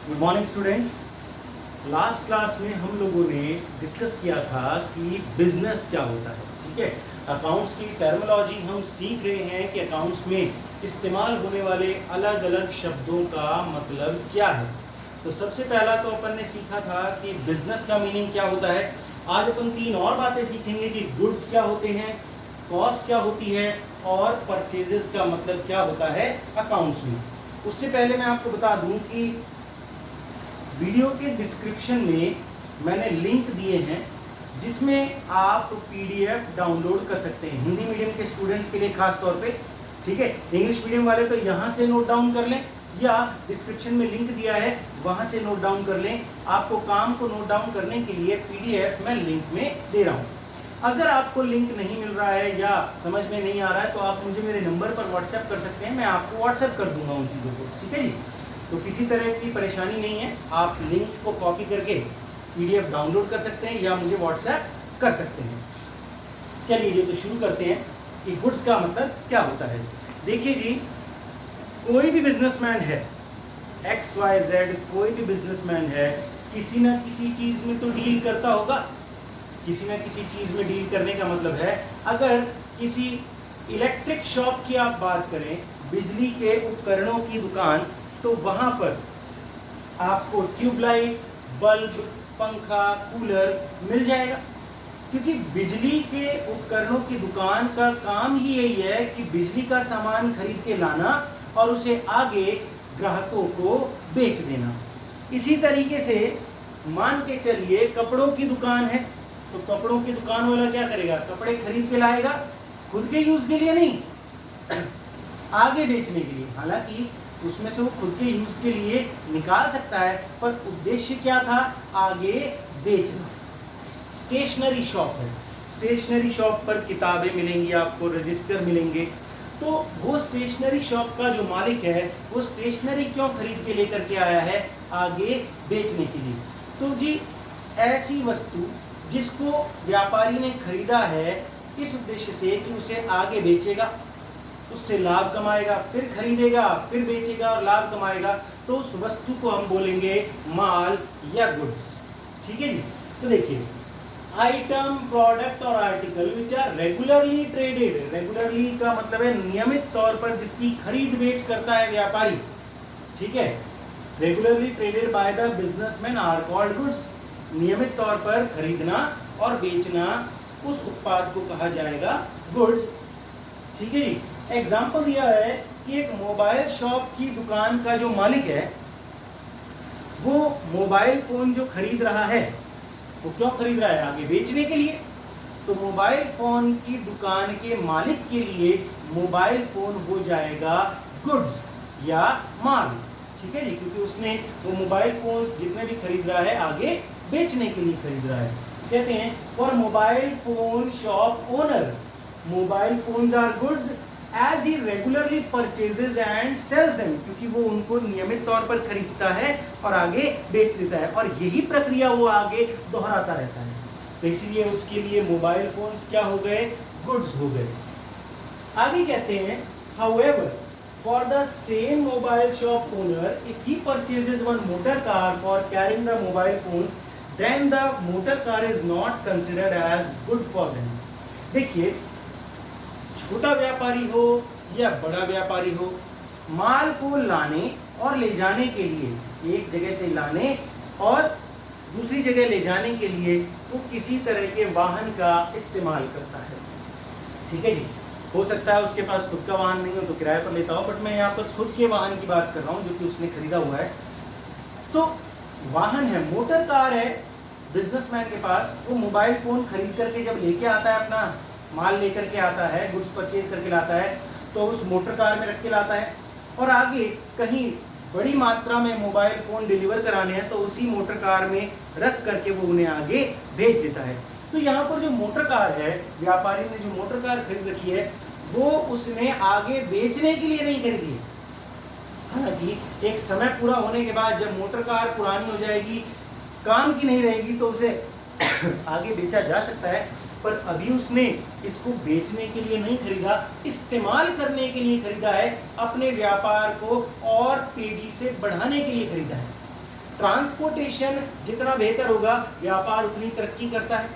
Good morning students. Last class में हम लोगों ने डिस्कस किया था कि बिजनेस क्या होता है। ठीक है, अकाउंट्स की टर्मिनोलॉजी हम सीख रहे हैं कि अकाउंट्स में इस्तेमाल होने वाले अलग अलग शब्दों का मतलब क्या है। तो सबसे पहला तो अपन ने सीखा था कि बिजनेस का मीनिंग क्या होता है। आज अपन तीन और बातें सीखेंगे कि गुड्स क्या होते हैं, कॉस्ट क्या होती है और परचेजेस का मतलब क्या होता है अकाउंट्स में। उससे पहले मैं आपको बता दूं कि वीडियो के डिस्क्रिप्शन में मैंने लिंक दिए हैं जिसमें आप पीडीएफ डाउनलोड कर सकते हैं हिंदी मीडियम के स्टूडेंट्स के लिए खास तौर पे। ठीक है, इंग्लिश मीडियम वाले तो यहाँ से नोट डाउन कर लें या डिस्क्रिप्शन में लिंक दिया है वहाँ से नोट डाउन कर लें। आपको काम को नोट डाउन करने के लिए पीडीएफ मैं लिंक में दे रहा हूँ। अगर आपको लिंक नहीं मिल रहा है या समझ में नहीं आ रहा है तो आप मुझे मेरे नंबर पर व्हाट्सएप कर सकते हैं, मैं आपको व्हाट्सएप कर दूंगा उन चीज़ों को। ठीक है जी, तो किसी तरह की परेशानी नहीं है, आप लिंक को कॉपी करके पीडीएफ डाउनलोड कर सकते हैं या मुझे व्हाट्सएप कर सकते हैं। चलिए जी, तो शुरू करते हैं कि गुड्स का मतलब क्या होता है। देखिए जी, कोई भी बिजनेसमैन है, XYZ कोई भी बिजनेसमैन है, किसी ना किसी चीज़ में तो डील करता होगा। किसी ना किसी चीज़ में डील करने का मतलब है, अगर किसी इलेक्ट्रिक शॉप की आप बात करें, बिजली के उपकरणों की दुकान, तो वहाँ पर आपको ट्यूबलाइट, बल्ब, पंखा, कूलर मिल जाएगा। क्योंकि बिजली के उपकरणों की दुकान का काम ही यही है कि बिजली का सामान खरीद के लाना और उसे आगे ग्राहकों को बेच देना। इसी तरीके से मान के चलिए कपड़ों की दुकान है, तो कपड़ों की दुकान वाला क्या करेगा, कपड़े खरीद के लाएगा, खुद के यूज़ के लिए नहीं, आगे बेचने के लिए। हालांकि उसमें से वो खुद के यूज़ के लिए निकाल सकता है, पर उद्देश्य क्या था, आगे बेचना। स्टेशनरी शॉप है, स्टेशनरी शॉप पर किताबें मिलेंगी आपको, रजिस्टर मिलेंगे। तो वो स्टेशनरी शॉप का जो मालिक है वो स्टेशनरी क्यों खरीद के लेकर के आया है, आगे बेचने के लिए। तो जी, ऐसी वस्तु जिसको व्यापारी ने खरीदा है इस उद्देश्य से कि उसे आगे बेचेगा, उससे लाभ कमाएगा, फिर खरीदेगा, फिर बेचेगा और लाभ कमाएगा, तो उस वस्तु को हम बोलेंगे माल या गुड्स। ठीक है जी, तो देखिए, आइटम, प्रोडक्ट और article which are regularly traded. Regularly का मतलब है नियमित तौर पर जिसकी खरीद बेच करता है व्यापारी। ठीक है, regularly traded by the businessman are called goods. नियमित तौर पर खरीदना और बेचना उस उत्पाद को कहा जाएगा गुड्स। ठीक है जी, एग्जाम्पल दिया है कि एक मोबाइल शॉप की दुकान का जो मालिक है वो मोबाइल फोन जो खरीद रहा है वो क्यों खरीद रहा है, आगे बेचने के लिए। तो मोबाइल फोन की दुकान के मालिक के लिए मोबाइल फोन हो जाएगा गुड्स या माल। ठीक है जी, क्योंकि उसने वो मोबाइल फोन्स जितने भी खरीद रहा है आगे बेचने के लिए खरीद रहा है। कहते हैं for mobile phone shop owner mobile phones are goods as he regularly purchases and sells them. क्योंकि वो उनको नियमित तौर पर खरीदता है और आगे बेच देता है, और यही प्रक्रिया वो आगे दोहराता रहता है। तो इसीलिए उसके लिए मोबाइल फोन्स क्या हो गए, गुड्स हो गए। आगे कहते हैं however for the same mobile shop owner if he purchases one motor car for carrying the mobile phones then the motor car is not considered as good for them। देखिए, छोटा व्यापारी हो या बड़ा व्यापारी हो, माल को लाने और ले जाने के लिए, एक जगह से लाने और दूसरी जगह ले जाने के लिए वो किसी तरह के वाहन का इस्तेमाल करता है। ठीक है जी, हो सकता है उसके पास खुद का वाहन नहीं हो तो किराए पर लेता हो, बट मैं यहाँ पर खुद के वाहन की बात कर रहा हूँ जो कि उसने खरीदा हुआ है। तो वाहन है, मोटर कार है बिजनेसमैन के पास। वो मोबाइल फ़ोन खरीद करके जब लेके आता है, अपना माल लेकर के आता है, गुड्स परचेज करके लाता है, तो उस मोटर कार में रख के लाता है और आगे कहीं बड़ी मात्रा में मोबाइल फ़ोन डिलीवर कराने हैं तो उसी मोटर कार में रख करके वो उन्हें आगे भेज देता है। तो यहाँ पर जो मोटर कार है, व्यापारी ने जो मोटर कार खरीद रखी है वो उसने आगे बेचने के लिए नहीं खरीदी है। हालांकि एक समय पूरा होने के बाद जब मोटर कार पुरानी हो जाएगी, काम की नहीं रहेगी, तो उसे आगे बेचा जा सकता है, पर अभी उसने इसको बेचने के लिए नहीं खरीदा, इस्तेमाल करने के लिए खरीदा है, अपने व्यापार को और तेजी से बढ़ाने के लिए खरीदा है। ट्रांसपोर्टेशन जितना बेहतर होगा, व्यापार उतनी तरक्की करता है।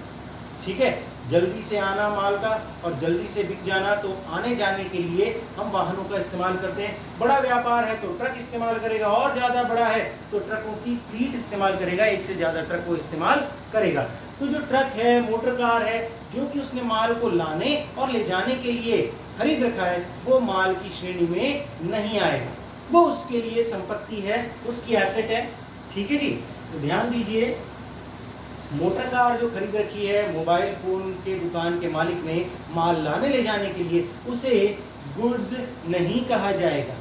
ठीक है, जल्दी से आना माल का और जल्दी से बिक जाना, तो आने जाने के लिए हम वाहनों का इस्तेमाल करते हैं। बड़ा व्यापार है तो ट्रक इस्तेमाल करेगा, और ज़्यादा बड़ा है तो ट्रकों की फ्लीट इस्तेमाल करेगा, एक से ज़्यादा ट्रक को इस्तेमाल करेगा। तो जो ट्रक है, मोटर कार है, जो कि उसने माल को लाने और ले जाने के लिए खरीद रखा है, वो माल की श्रेणी में नहीं आएगा, वो उसके लिए संपत्ति है, उसकी एसेट है। ठीक है जी, तो ध्यान दीजिए, मोटर कार जो खरीद रखी है मोबाइल फोन के दुकान के मालिक ने माल लाने ले जाने के लिए, उसे गुड्स नहीं कहा जाएगा।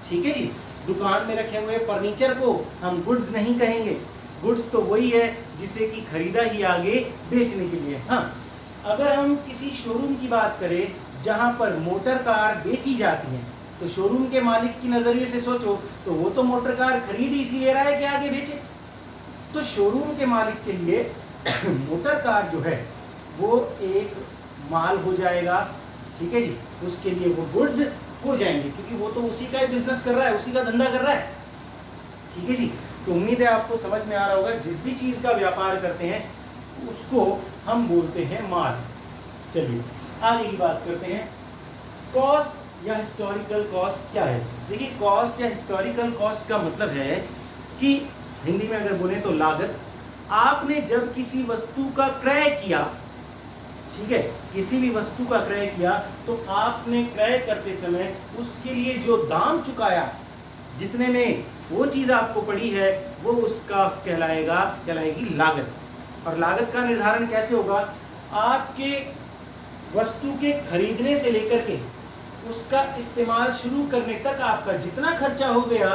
ठीक है जी, दुकान में रखे हुए फर्नीचर को हम गुड्स नहीं कहेंगे। गुड्स तो वही है जिसे कि खरीदा ही आगे बेचने के लिए। हाँ, अगर हम किसी शोरूम की बात करें जहां पर मोटर कार बेची जाती है, तो शोरूम के मालिक की नज़रिए से सोचो तो वो तो मोटर कार खरीद इसीलिए रहा है कि आगे बेचे। तो शोरूम के मालिक के लिए मोटर कार जो है वो एक माल हो जाएगा। ठीक है जी, उसके लिए वो गुड्स हो जाएंगे, क्योंकि वो तो उसी का बिजनेस कर रहा है, उसी का धंधा कर रहा है। ठीक है जी, तो उम्मीद है आपको समझ में आ रहा होगा। जिस भी चीज़ का व्यापार करते हैं उसको हम बोलते हैं माल। चलिए आगे की बात करते हैं। कॉस्ट या हिस्टोरिकल कॉस्ट क्या है? देखिए, कॉस्ट या हिस्टोरिकल कॉस्ट का मतलब है कि हिंदी में अगर बोले तो लागत। आपने जब किसी वस्तु का क्रय किया, ठीक है, किसी भी वस्तु का क्रय किया, तो आपने क्रय करते समय उसके लिए जो दाम चुकाया, जितने में वो चीज़ आपको पड़ी है, वो उसका कहलाएगी लागत। और लागत का निर्धारण कैसे होगा? आपके वस्तु के खरीदने से लेकर के उसका इस्तेमाल शुरू करने तक आपका जितना खर्चा हो गया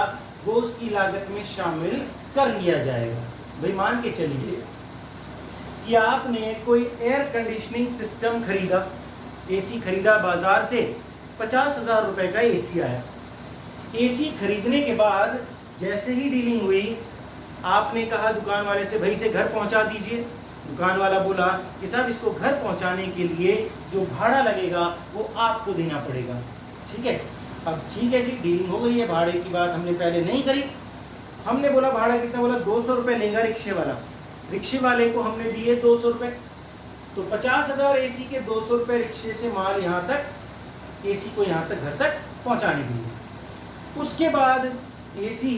वो उसकी लागत में शामिल कर लिया जाएगा। भाई मान के चलिए कि आपने कोई एयर कंडीशनिंग सिस्टम खरीदा, एसी खरीदा बाजार से, 50,000 रुपए का एसी आया। एसी खरीदने के बाद जैसे ही डीलिंग हुई, आपने कहा दुकान वाले से, भाई से घर पहुंचा दीजिए। दुकान वाला बोला कि साहब इसको घर पहुंचाने के लिए जो भाड़ा लगेगा वो आपको देना पड़ेगा। ठीक है, अब ठीक है जी, डीलिंग हो गई है, भाड़े की बात हमने पहले नहीं करी। हमने बोला भाड़ा कितना, बोला 200 रुपये लेगा रिक्शे वाला। रिक्शे वाले को हमने दिए 200 रुपये, तो 50,000 एसी के 200 रुपये रिक्शे से माल यहाँ तक, एसी को यहाँ तक घर तक पहुँचाने के लिए। उसके बाद एसी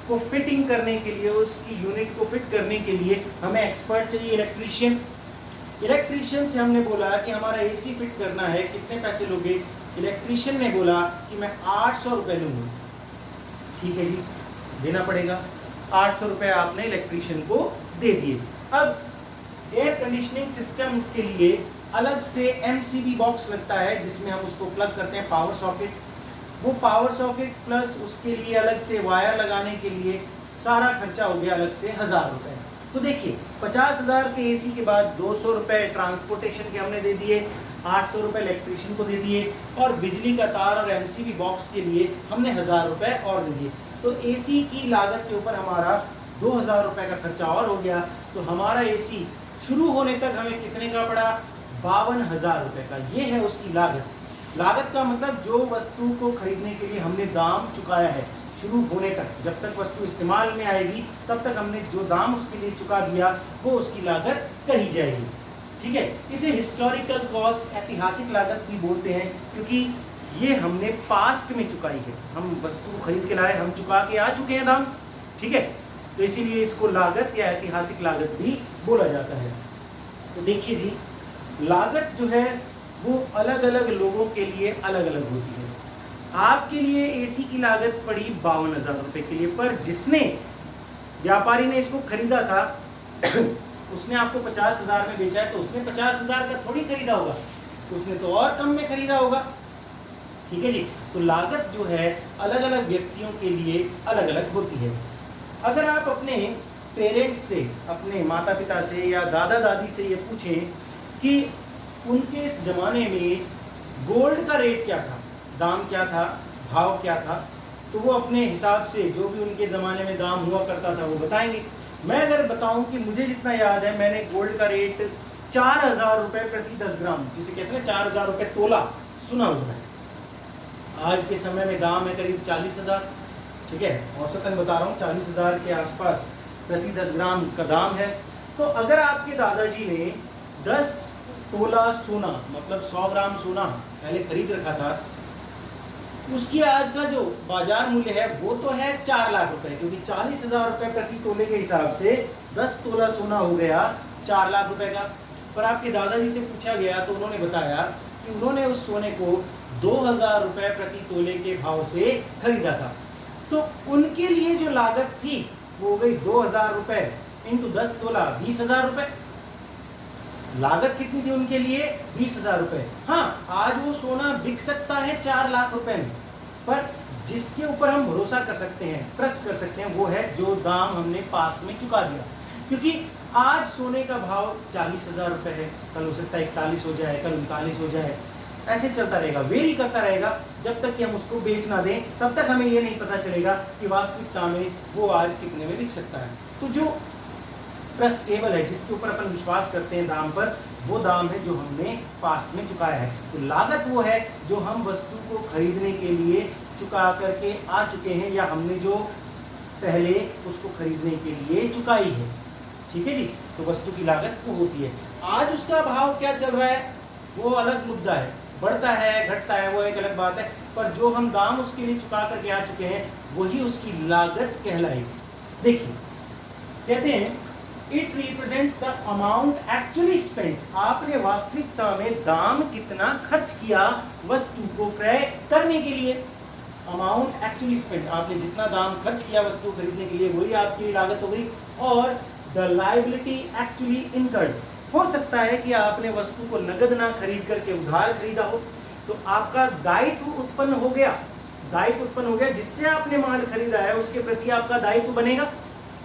को फिटिंग करने के लिए, उसकी यूनिट को फिट करने के लिए हमें एक्सपर्ट चाहिए, इलेक्ट्रीशियन। इलेक्ट्रीशियन से हमने बोला कि हमारा एसी फिट करना है, कितने पैसे लोगे? इलेक्ट्रीशियन ने बोला कि मैं 800 रुपये लूँगा। ठीक है जी, देना पड़ेगा। 800 रुपये आपने इलेक्ट्रीशियन को दे दिए। अब एयर कंडीशनिंग सिस्टम के लिए अलग से MCB बॉक्स लगता है जिसमें हम उसको प्लग करते हैं, पावर सॉकेट। वो पावर सॉकेट प्लस उसके लिए अलग से वायर लगाने के लिए सारा खर्चा हो गया अलग से 1000 रुपये। तो देखिए, 50,000 के एसी के बाद 200 रुपये ट्रांसपोर्टेशन के हमने दे दिए, 800 रुपये इलेक्ट्रीशियन को दे दिए, और बिजली का तार और MCB बॉक्स के लिए हमने 1000 रुपये और दे दिए। तो एसी की लागत के ऊपर हमारा 2000 रुपये का खर्चा और हो गया। तो हमारा एसी शुरू होने तक हमें कितने का पड़ा? 52,000 रुपये का। ये है उसकी लागत। लागत का मतलब जो वस्तु को खरीदने के लिए हमने दाम चुकाया है, शुरू होने तक, जब तक वस्तु इस्तेमाल में आएगी तब तक हमने जो दाम उसके लिए चुका दिया वो उसकी लागत कही जाएगी। ठीक है, इसे हिस्टोरिकल कॉस्ट, ऐतिहासिक लागत भी बोलते हैं, क्योंकि ये हमने पास्ट में चुकाई है। हम वस्तु खरीद के लाए, हम चुका के आ चुके हैं दाम। ठीक है, तो इसीलिए इसको लागत या ऐतिहासिक लागत भी बोला जाता है। तो देखिए जी, लागत जो है वो अलग अलग लोगों के लिए अलग अलग होती है। आपके लिए एसी की लागत पड़ी 52,000 रुपये के लिए, पर जिसने, व्यापारी ने इसको खरीदा था उसने आपको 50,000 में बेचा है, तो उसने 50,000 का थोड़ी खरीदा होगा, उसने तो और कम में खरीदा होगा। ठीक है जी, तो लागत जो है अलग अलग व्यक्तियों के लिए अलग अलग होती है। अगर आप अपने पेरेंट्स से, अपने माता पिता से या दादा दादी से ये पूछें कि उनके इस ज़माने में गोल्ड का रेट क्या था, दाम क्या था, भाव क्या था, तो वो अपने हिसाब से जो भी उनके ज़माने में दाम हुआ करता था वो बताएंगे। मैं अगर बताऊं कि मुझे जितना याद है, मैंने गोल्ड का रेट 4,000 रुपये प्रति 10 ग्राम, जिसे कहते हैं 4,000 रुपये तोला, सुना हुआ है। आज के समय में दाम है करीब 40,000। ठीक है, औसतन बता रहा हूँ 40,000 के आसपास प्रति 10 ग्राम का दाम है। तो अगर आपके दादाजी ने 10 तोला सोना मतलब 100 ग्राम सोना पहले खरीद रखा था, उसकी आज का जो बाजार मूल्य है वो तो है 4 लाख रुपए, क्योंकि 40,000 रुपए प्रति तोले के हिसाब से 10 तोला सोना हो गया 4 लाख रुपए का। पर आपके दादाजी से पूछा गया तो उन्होंने बताया कि उन्होंने उस सोने को 2,000 रुपए प्रति तोले के भाव से खरीदा था। तो उनके लिए जो लागत थी वो हो गई 2,000 रुपए इंटू 10 तोला 20,000 रुपए। लागत कितनी थी उनके लिए? 20,000 रुपए। हाँ, आज वो सोना बिक सकता है 4 लाख रुपए में, पर जिसके ऊपर हम भरोसा कर सकते हैं, ट्रस्ट कर सकते हैं, वो है जो दाम हमने पास में चुका दिया। क्योंकि आज सोने का भाव 40,000 रुपए है, कल हो सकता है 41 हो जाए, कल 39 हो जाए, ऐसे चलता रहेगा, वेरी करता रहेगा। जब तक कि हम उसको बेच ना दें तब तक हमें ये नहीं पता चलेगा कि वास्तविकता में वो आज कितने में बिक सकता है। तो जो ट्रस्टेबल है, जिसके ऊपर अपन विश्वास करते हैं दाम पर, वो दाम है जो हमने पास्ट में चुकाया है। तो लागत वो है जो हम वस्तु को खरीदने के लिए चुका करके आ चुके हैं, या हमने जो पहले उसको खरीदने के लिए चुकाई है। ठीक है जी, तो वस्तु की लागत वो होती है। आज उसका भाव क्या चल रहा है वो अलग मुद्दा है, बढ़ता है घटता है वो एक अलग बात है, पर जो हम दाम उसके लिए चुका करके आ चुके हैं वही उसकी लागत कहलाएगी। देखिए, कहते हैं it represents the amount actually spent. आपने वास्तविकता में दाम कितना खर्च किया वस्तु को क्रय करने के लिए। अमाउंट एक्चुअली स्पेंट, आपने जितना दाम खर्च किया वस्तु खरीदने के लिए वही आपकी लागत हो गई। और द लायबिलिटी एक्चुअली इनकर्ड, हो सकता है कि आपने वस्तु को नगद ना खरीद करके उधार खरीदा हो, तो आपका दायित्व उत्पन्न हो गया। दायित्व उत्पन्न हो गया, जिससे आपने माल खरीदा है उसके प्रति आपका दायित्व बनेगा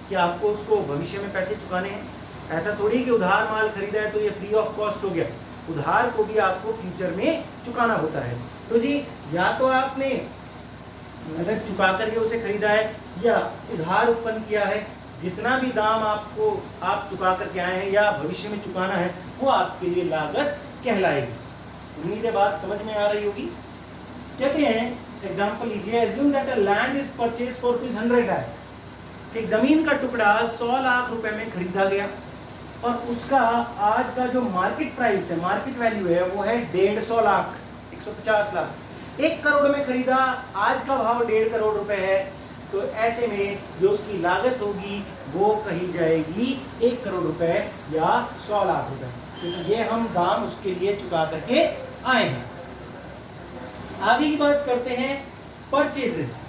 कि आपको उसको भविष्य में पैसे चुकाने हैं। ऐसा थोड़ी कि उधार माल खरीदा है तो ये फ्री ऑफ कॉस्ट हो गया, उधार को भी आपको फ्यूचर में चुकाना होता है। तो जी, या तो आपने नगद चुका करके उसे खरीदा है या उधार उत्पन्न किया है। जितना भी दाम आपको आप चुका करके आए हैं या भविष्य में चुकाना है वो आपके लिए लागत कहलाएगी। उम्मीद है बात समझ में आ रही होगी। कहते हैं एग्जांपल लीजिए, assume that a land is purchase for ₹100 lakh. एक जमीन का टुकड़ा 100 लाख रुपए में खरीदा गया और उसका आज का जो मार्केट प्राइस है, मार्केट वैल्यू है, वो है 150 लाख, 150 लाख। 1 करोड़ में खरीदा, आज का भाव 1.5 करोड़ रुपए है। तो ऐसे में जो उसकी लागत होगी वो कही जाएगी 1 करोड़ रुपए या 100 लाख रुपए, क्योंकि ये हम दाम उसके लिए चुका करके आए हैं। आगे की बात करते हैं परचेजेस।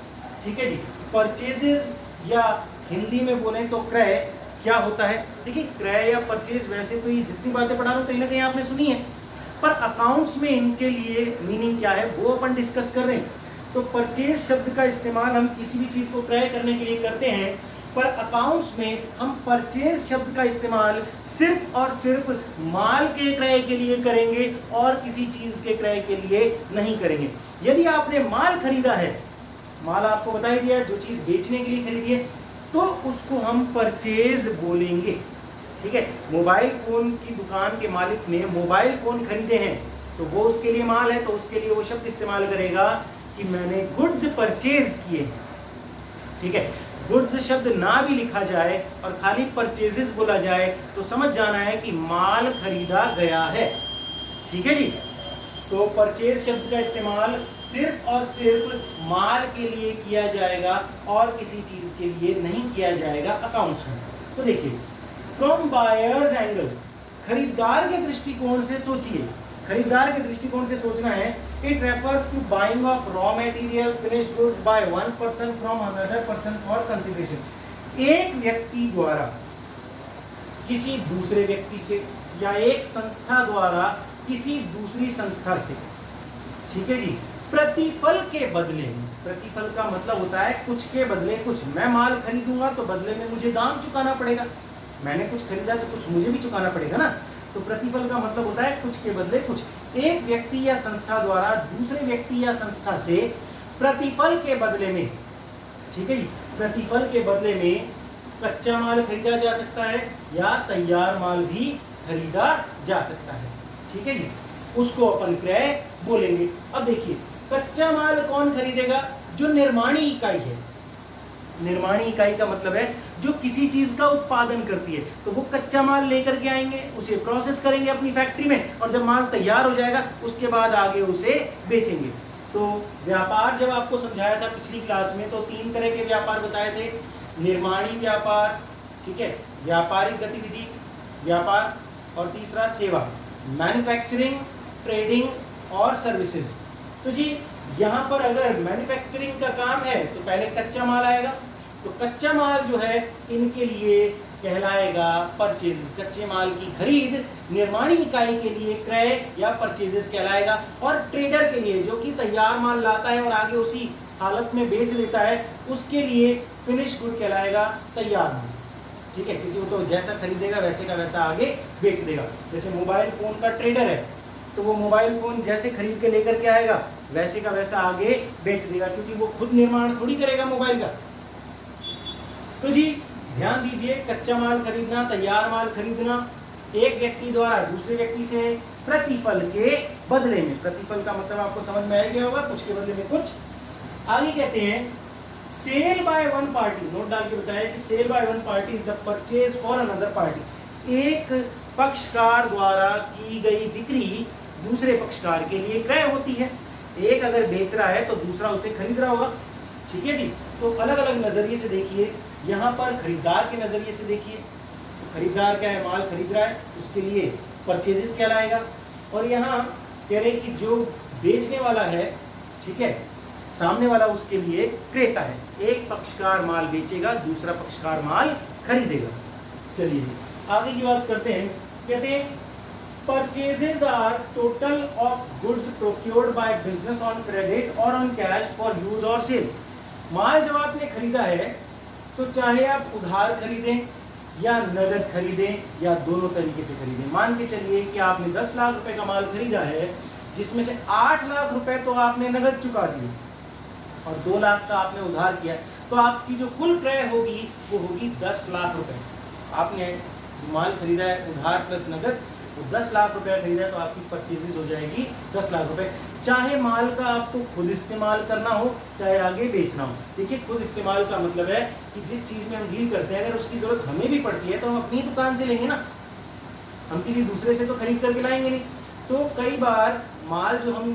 ठीक है जी, परचेजेस या हिंदी में बोलें तो क्रय क्या होता है। देखिए, क्रय या परचेज, वैसे तो ये जितनी बातें पढ़ा रहा हूं कहीं ना कहीं आपने सुनी है, पर अकाउंट्स में इनके लिए मीनिंग क्या है वो अपन डिस्कस कर रहे हैं। तो परचेज शब्द का इस्तेमाल हम किसी भी चीज को क्रय करने के लिए करते हैं, पर अकाउंट्स में हम परचेज शब्द का इस्तेमाल सिर्फ और सिर्फ माल के क्रय के लिए करेंगे और किसी चीज के क्रय के लिए नहीं करेंगे। यदि आपने माल खरीदा है, माल आपको बता ही दिया, जो चीज बेचने के लिए खरीदी है, तो उसको हम परचेज बोलेंगे। ठीक है, मोबाइल फोन की दुकान के मालिक ने मोबाइल फोन खरीदे हैं तो वो उसके लिए माल है, तो उसके लिए वो शब्द इस्तेमाल करेगा कि मैंने गुड्स परचेज किए। ठीक है, गुड्स शब्द ना भी लिखा जाए और खाली परचेजेस बोला जाए तो समझ जाना है कि माल खरीदा गया है। ठीक है जी, तो परचेज शब्द का इस्तेमाल सिर्फ और सिर्फ माल के लिए किया जाएगा और किसी चीज के लिए नहीं किया जाएगा अकाउंट्स में। तो देखिए, फ्रॉम बायर्स एंगल, खरीदार के दृष्टिकोण से सोचिए। खरीदार के दृष्टिकोण से सोचना है, it refers to buying of raw material finished goods by one person from another person for consideration. एक व्यक्ति द्वारा किसी दूसरे व्यक्ति से या एक संस्था द्वारा किसी दूसरी संस्था से, ठीक है जी, प्रतिफल के बदले में, प्रतिफल का मतलब होता है कुछ के बदले कुछ। मैं माल खरीदूंगा तो बदले में मुझे दाम चुकाना पड़ेगा, मैंने कुछ खरीदा तो कुछ मुझे भी चुकाना पड़ेगा ना। तो प्रतिफल का मतलब होता है कुछ के बदले कुछ। एक व्यक्ति या संस्था द्वारा दूसरे व्यक्ति या संस्था से प्रतिफल के बदले में, ठीक है जी, प्रतिफल के बदले में कच्चा माल खरीदा जा सकता है या तैयार माल भी खरीदा जा सकता है। ठीक है जी, उसको अपन क्रय बोलेंगे। अब देखिए, कच्चा माल कौन खरीदेगा? जो निर्माणी इकाई है। निर्माणी इकाई का मतलब है जो किसी चीज का उत्पादन करती है। तो वो कच्चा माल लेकर के आएंगे, उसे प्रोसेस करेंगे अपनी फैक्ट्री में, और जब माल तैयार हो जाएगा उसके बाद आगे उसे बेचेंगे। तो व्यापार जब आपको समझाया था पिछली क्लास में, तो 3 तरह के व्यापार बताए थे। निर्माणी व्यापार, ठीक है, व्यापारिक गतिविधि व्यापार, और तीसरा सेवा, मैन्युफैक्चरिंग, ट्रेडिंग और सर्विसेज। तो जी यहाँ पर अगर मैन्युफैक्चरिंग का काम है तो पहले कच्चा माल आएगा, तो कच्चा माल जो है इनके लिए कहलाएगा परचेजेस। कच्चे माल की खरीद निर्माणी इकाई के लिए क्रय या परचेजेस कहलाएगा, और ट्रेडर के लिए जो कि तैयार माल लाता है और आगे उसी हालत में बेच देता है, उसके लिए फिनिश गुड कहलाएगा, तैयार माल। ठीक है, क्योंकि वो तो जैसा खरीदेगा वैसे का वैसा आगे बेच देगा। जैसे मोबाइल फोन का ट्रेडर है तो वो मोबाइल फोन जैसे खरीद के लेकर के आएगा वैसे का वैसा आगे बेच देगा, क्योंकि वो खुद निर्माण थोड़ी करेगा मोबाइल का। तो जी ध्यान दीजिए, कच्चा माल खरीदना, तैयार माल खरीदना एक व्यक्ति द्वारा दूसरे व्यक्ति से प्रतिफल के बदले में। प्रतिफल का मतलब आपको समझ में आ गया होगा, कुछ के बदले में कुछ। आगे कहते हैं sale by one party, note डाल के बताया कि sale by one party is the purchase for another party. एक पक्षकार द्वारा की गई बिक्री दूसरे पक्षकार के लिए क्रय होती है। एक अगर बेच रहा है तो दूसरा उसे खरीद रहा होगा। ठीक है जी, तो अलग अलग नजरिए से देखिए। यहाँ पर खरीदार के नजरिए से देखिए, तो खरीदार क्या है, माल खरीद रहा है, उसके लिए परचेजेस कहलाएगा। और यहाँ कह रहे कि जो बेचने वाला है, ठीक है, सामने वाला उसके लिए क्रेता है। एक पक्षकार माल बेचेगा, दूसरा पक्षकार माल खरीदेगा। चलिए आगे की बात करते हैं। कहते हैं purchases are total of goods procured by business on credit or on cash for use or sale. माल जब आपने खरीदा है तो चाहे आप उधार खरीदें या नगद खरीदें या दोनों तरीके से खरीदें। मान के चलिए कि आपने 10 लाख रुपए का माल खरीदा है, जिसमें से 8 लाख रुपए तो आपने नगद चुका दिए और 2 लाख का आपने उधार किया, तो आपकी जो कुल क्रय होगी वो होगी 10 लाख रुपए। आपने जो माल खरीदा है उधार प्लस नगद, वो 10 लाख रुपए खरीदा है, तो आपकी परचेजेस हो जाएगी 10 लाख रुपए। चाहे माल का आपको खुद इस्तेमाल करना हो, चाहे आगे बेचना हो। देखिए, खुद इस्तेमाल का मतलब है कि जिस चीज़ में हम डील करते हैं, अगर उसकी ज़रूरत हमें भी पड़ती है तो हम अपनी दुकान से लेंगे ना, हम किसी दूसरे से तो खरीद करके लाएंगे नहीं। तो कई बार माल जो हम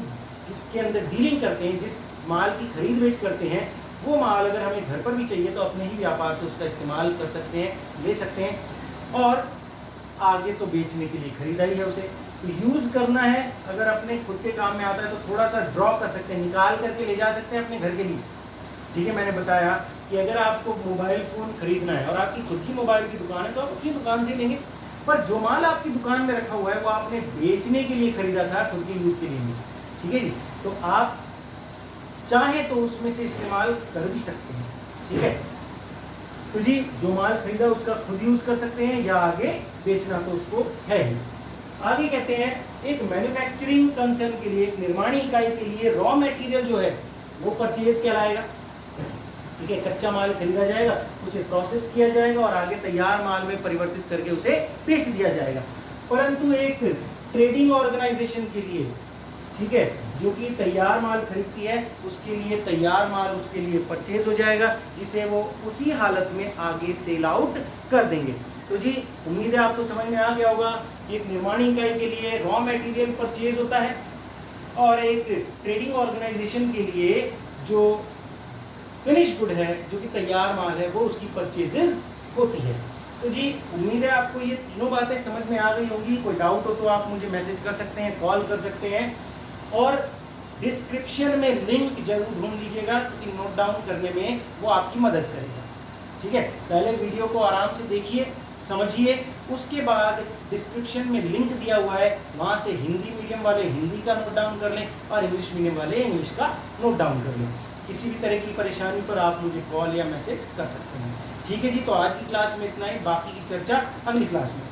जिसके अंदर डीलिंग करते हैं, जिस माल की खरीद बेच करते हैं, वो माल अगर हमें घर पर भी चाहिए तो अपने ही व्यापार से उसका इस्तेमाल कर सकते हैं, ले सकते हैं, और आगे तो बेचने के लिए खरीदा ही है उसे। तो यूज़ करना है, अगर अपने खुद के काम में आता है तो थोड़ा सा ड्रॉ कर सकते हैं, निकाल करके ले जा सकते हैं अपने घर के लिए। ठीक है, मैंने बताया कि अगर आपको मोबाइल फ़ोन खरीदना है और आपकी खुद की मोबाइल की दुकान है तो आप अपनी दुकान से लेंगे, पर जो माल आपकी दुकान में रखा हुआ है वो आपने बेचने के लिए खरीदा था, खुद के यूज़ के लिए नहीं। ठीक है जी, तो आप चाहे तो उसमें से इस्तेमाल कर भी सकते हैं। ठीक है, तो जी जो माल खरीदा उसका खुद यूज़ कर सकते हैं या आगे बेचना तो उसको है ही। आगे कहते हैं एक मैन्युफैक्चरिंग कंसर्न के लिए, एक निर्माणी इकाई के लिए रॉ मटेरियल जो है वो परचेज कहलाएगा। ठीक है, कच्चा माल खरीदा जाएगा, उसे प्रोसेस किया जाएगा और आगे तैयार माल में परिवर्तित करके उसे बेच दिया जाएगा। परंतु एक ट्रेडिंग ऑर्गेनाइजेशन के लिए, ठीक है, जो कि तैयार माल खरीदती है, उसके लिए तैयार माल उसके लिए परचेज हो जाएगा, जिसे वो उसी हालत में आगे सेल आउट कर देंगे। तो जी उम्मीद है आपको समझ में आ गया होगा। एक निर्माणी इकाई के लिए रॉ मटेरियल परचेज होता है और एक ट्रेडिंग ऑर्गेनाइजेशन के लिए जो फिनिश गुड है, जो कि तैयार माल है, वो उसकी परचेजेस होती है। तो जी उम्मीद है आपको ये तीनों बातें समझ में आ गई होंगी। कोई डाउट हो तो आप मुझे मैसेज कर सकते हैं, कॉल कर सकते हैं, और डिस्क्रिप्शन में लिंक जरूर ढूंढ लीजिएगा, क्योंकि नोट डाउन करने में वो आपकी मदद करेगा। ठीक है, पहले वीडियो को आराम से देखिए, समझिए, उसके बाद डिस्क्रिप्शन में लिंक दिया हुआ है, वहाँ से हिंदी मीडियम वाले हिंदी का नोट डाउन कर लें और इंग्लिश मीडियम वाले इंग्लिश का नोट डाउन कर लें। किसी भी तरह की परेशानी पर आप मुझे कॉल या मैसेज कर सकते हैं। ठीक है जी, तो आज की क्लास में इतना ही, बाकी की चर्चा अगली क्लास में।